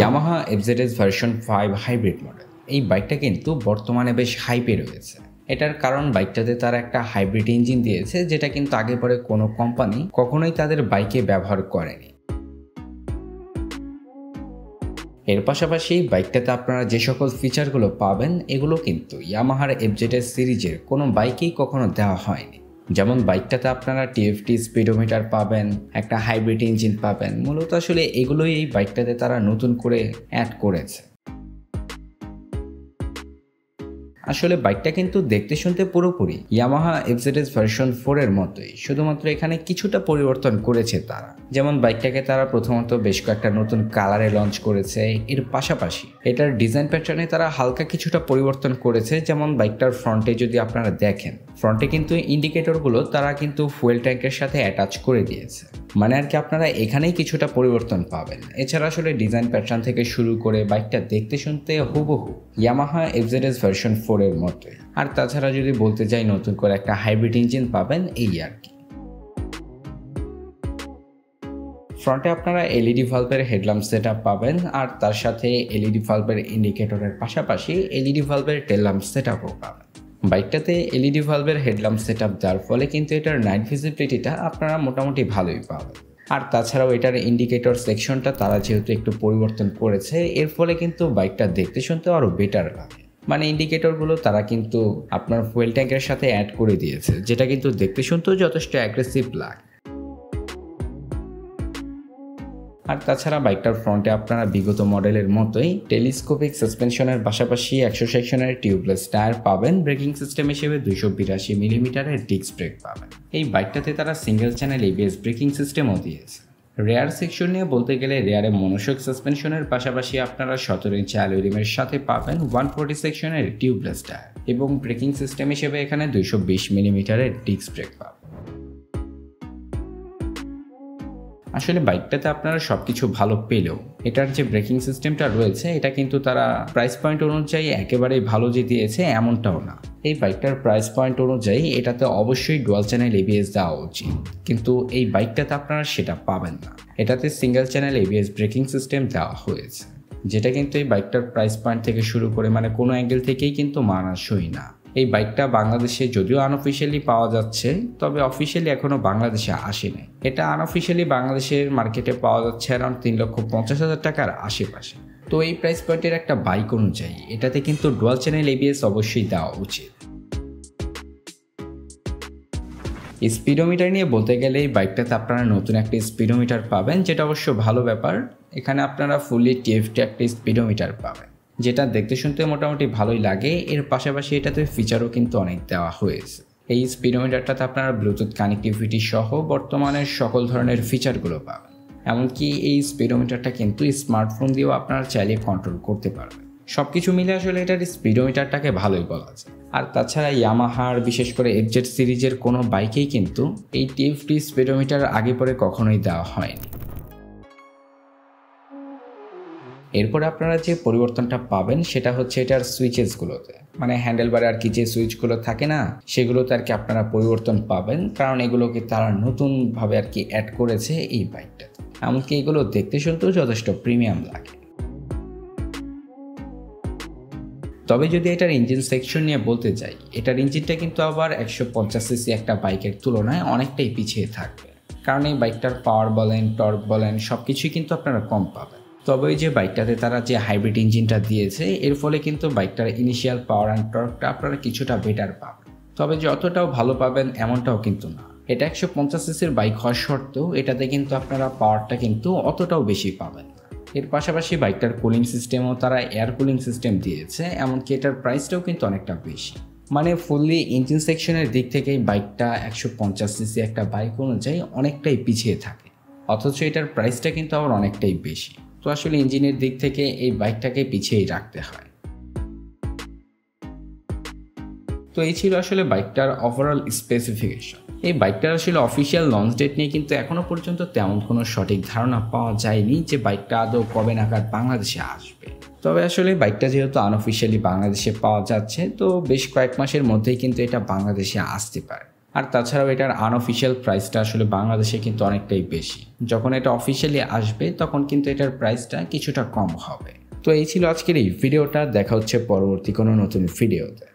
Yamaha FZS version 5 hybrid model. এই বাইকটা কিন্তু বর্তমানে বেশ হাইপে রয়েছে। এটার কারণ বাইকটাতে তারা একটা হাইব্রিড ইঞ্জিন দিয়েছে, যেটা কিন্তু আগে পরে কোনো কোম্পানি কখনোই তাদের বাইকে ব্যবহার করেনি। এর পাশাপাশি বাইকটাতে আপনারা যে সকল ফিচারগুলো পাবেন এগুলো কিন্তু ইয়ামাহার এফজেডএস সিরিজের কোনো বাইকেই কখনো দেওয়া হয়নি। যেমন বাইকটাতে আপনারা টিএফটি স্পিডোমিটার পাবেন, একটা হাইব্রিড ইঞ্জিন পাবেন। মূলত আসলে এগুলোই এই বাইকটাতে তারা নতুন করে অ্যাড করেছে। আসলে বাইকটা কিন্তু দেখতে শুনতে পুরোপুরি ইয়ামাহা এফজেডএস ভার্সন 4 এর মতোই, শুধুমাত্র এখানে কিছুটা পরিবর্তন করেছে তারা। যেমন বাইকটাকে তারা প্রথমত বেশ কয়েকটা নতুন কালারে লঞ্চ করেছে। এর পাশাপাশি এটার ডিজাইন প্যাটার্নে তারা হালকা কিছুটা পরিবর্তন করেছে। যেমন বাইকটার ফ্রন্টে যদি আপনারা দেখেন, ফ্রন্টে কিন্তু ইন্ডিকেটরগুলো তারা কিন্তু ফুয়েল ট্যাঙ্কের সাথে অ্যাটাচ করে দিয়েছে। মানে আর কি আপনারা এখানেই কিছুটা পরিবর্তন পাবেন। এছাড়া আসলে ডিজাইন প্যাটার্ন থেকে শুরু করে বাইকটা দেখতে শুনতে হুবহু ইয়ামাহা এফজেডএস ভার্সন 4 এর মতোই। আর তাছাড়া যদি বলতে যাই, নতুন করে একটা হাইব্রিড ইঞ্জিন পাবেন, এই আর কি। ফ্রন্টে আপনারা এলইডি ভালভের হেডল্যাম্প সেটআপ পাবেন, আর তার সাথে এলইডি ভালভের ইন্ডিকেটরের পাশাপাশি এলইডি ভালভের টেল ল্যাম্প সেটআপও পাবেন। বাইকটাতে এলইডি ভালভের হেডল্যাম্প সেটআপ দেওয়ার ফলে কিন্তু এটার নাইট ভিজিবিলিটিটা আপনারা মোটামুটি ভালোই পাবেন। আর তাছাড়াও এটার ইন্ডিকেটর সেকশনটা তারা যেহেতু একটু পরিবর্তন করেছে, এর ফলে কিন্তু বাইকটা দেখতে শুনতে আরও বেটার লাগে। মানে ইন্ডিকেটরগুলো তারা কিন্তু আপনার ফুয়েল ট্যাঙ্কের সাথে অ্যাড করে দিয়েছে, যেটা কিন্তু দেখতে শুনতেও যথেষ্ট অ্যাগ্রেসিভ লাগে। আর তাছাড়া বাইকটার ফ্রন্টে আপনারা বিগত মডেলের মতোই টেলিস্কোপিক সাসপেনশনের পাশাপাশি 100 সেকশনের টিউবলেস টায়ার পাবেন। ব্রেকিং সিস্টেম হিসেবে 282 মিলিমিটারের ডিস্ক ব্রেক পাবেন। এই বাইকটাতে তারা সিঙ্গেল চ্যানেল এবিএস ব্রেকিং সিস্টেমও দিয়েছে। রেয়ার সেকশন নিয়ে বলতে গেলে রেয়ারে মনোশক সাসপেনশনের পাশাপাশি আপনারা 17 ইঞ্চি অ্যালয় রিমের সাথে পাবেন 140 সেকশনের টিউবলেস টায়ার, এবং ব্রেকিং সিস্টেম হিসেবে এখানে 220 মিলিমিটারের ডিস্ক ব্রেক পাবেন। আসলে বাইকটাতে আপনারা সবকিছু ভালো পেলেও এটার যে ব্রেকিং সিস্টেমটা রয়েছে এটা কিন্তু তারা প্রাইস পয়েন্ট অনুযায়ী একেবারেই ভালো যে দিয়েছে এমনটাও না। এই বাইকটার প্রাইস পয়েন্ট অনুযায়ী এটাতে অবশ্যই ডুয়াল চ্যানেল এবিএস দেওয়া উচিত, কিন্তু এই বাইকটাতে আপনারা সেটা পাবেন না। এটাতে single channel ABS braking system দেওয়া হয়েছে, যেটা কিন্তু এই বাইকটার প্রাইস পয়েন্ট থেকে শুরু করে মানে কোনো অ্যাঙ্গেল থেকেই কিন্তু মানানসই না। এই বাইকটা বাংলাদেশে যদিও আনঅফিশিয়ালি পাওয়া যাচ্ছে, তবে অফিশিয়ালি এখনও বাংলাদেশে আসেনি। এটা আনঅফিশিয়ালি বাংলাদেশের মার্কেটে পাওয়া যাচ্ছে অ্যারাউন্ড 3,50,000 টাকার আশেপাশে। তো এই প্রাইস পয়েন্টের একটা বাইক অনুযায়ী এটাতে কিন্তু ডুয়াল চ্যানেল এবিএস অবশ্যই দেওয়া উচিত। স্পিডোমিটার নিয়ে বলতে গেলে এই বাইকটাতে আপনারা নতুন একটা স্পিডোমিটার পাবেন, যেটা অবশ্য ভালো ব্যাপার। এখানে আপনারা ফুললি টিএফটি একটা স্পিডোমিটার পাবেন, যেটা দেখতে শুনতে মোটামুটি ভালোই লাগে। এর পাশাপাশি এটাতে ফিচারও কিন্তু অনেক দেওয়া হয়েছে। এই স্পিডোমিটারটাতে আপনারা ব্লুটুথ কানেক্টিভিটি সহ বর্তমানের সকল ধরনের ফিচারগুলো পাবেন। এমনকি এই স্পিডোমিটারটা কিন্তু স্মার্টফোন দিয়েও আপনারা চাইলে কন্ট্রোল করতে পারবেন। সব কিছু মিলে আসলে এটার স্পিডোমিটারটাকে ভালোই বলা যায়। আর তাছাড়া ইয়ামাহার বিশেষ করে এফজেড সিরিজের কোনো বাইকেই কিন্তু এই টিএফটি স্পিডোমিটার আগে পরে কখনোই দেওয়া হয়নি। এরপরে আপনারা যে পরিবর্তনটা পাবেন সেটা হচ্ছে এটার সুইচেসগুলোতে, মানে হ্যান্ডেলবারে আর কি যে সুইচগুলো থাকে না, সেগুলোতে আর কি আপনারা পরিবর্তন পাবেন, কারণ এগুলোকে তারা নতুনভাবে আর কি অ্যাড করেছে এই বাইকটাতে। এমনকি এগুলো দেখতে শুনতেও যথেষ্ট প্রিমিয়াম লাগে। তবে যদি এটার ইঞ্জিন সেকশন নিয়ে বলতে যাই, এটার ইঞ্জিনটা কিন্তু আবার 150 সিসি একটা বাইকের তুলনায় অনেকটাই পিছিয়ে থাকবে, কারণ এই বাইকটার পাওয়ার বলেন, টর্ক বলেন, সব কিছুই কিন্তু আপনারা কম পাবেন। তবে ওই যে বাইকটাতে তারা যে হাইব্রিড ইঞ্জিনটা দিয়েছে এর ফলে কিন্তু বাইকটার ইনিশিয়াল পাওয়ার অ্যান্ড টর্কটা আপনারা কিছুটা বেটার পাবেন। তবে যতটাও ভালো পাবেন এমনটাও কিন্তু না। এটা 150 সিসির বাইক হওয়ার সত্ত্বেও এটাতে কিন্তু আপনারা পাওয়ারটা কিন্তু অতটাও বেশি পাবেন না। এর পাশাপাশি বাইকটার কুলিং সিস্টেমও তারা এয়ার কুলিং সিস্টেম দিয়েছে, এমনকি এটার প্রাইসটাও কিন্তু অনেকটা বেশি। মানে ফুললি ইঞ্জিন সেকশনের দিক থেকেই বাইকটা 150 সিসি একটা বাইক অনুযায়ী অনেকটাই পিছিয়ে থাকে, অথচ এটার প্রাইসটা কিন্তু আবার অনেকটাই বেশি। তো আসলে ইঞ্জিনের দিক থেকে এই বাইকটাকে পিছিয়েই রাখতে হয়। তো এই ছিল আসলে বাইকটার ওভারঅল স্পেসিফিকেশন। এই বাইকটার আসলে অফিসিয়াল লঞ্চ ডেট নিয়ে কিন্তু এখনো পর্যন্ত তেমন কোনো সঠিক ধারণা পাওয়া যায়নি যে বাইকটা আদৌ কবে নাগাদ বাংলাদেশে আসবে। তবে আসলে বাইকটা যেহেতু আনঅফিসিয়ালি বাংলাদেশে পাওয়া যাচ্ছে, তো বেশ কয়েক মাসের মধ্যেই কিন্তু এটা বাংলাদেশে আসতে পারে। আর তাছাড়াও এটার আনঅফিশিয়াল প্রাইসটা আসলে বাংলাদেশে কিন্তু অনেকটাই বেশি। যখন এটা অফিসিয়ালি আসবে তখন কিন্তু এটার প্রাইসটা কিছুটা কম হবে। তো এই ছিল আজকের এই ভিডিওটা। দেখা হচ্ছে পরবর্তী কোনো নতুন ভিডিওতে।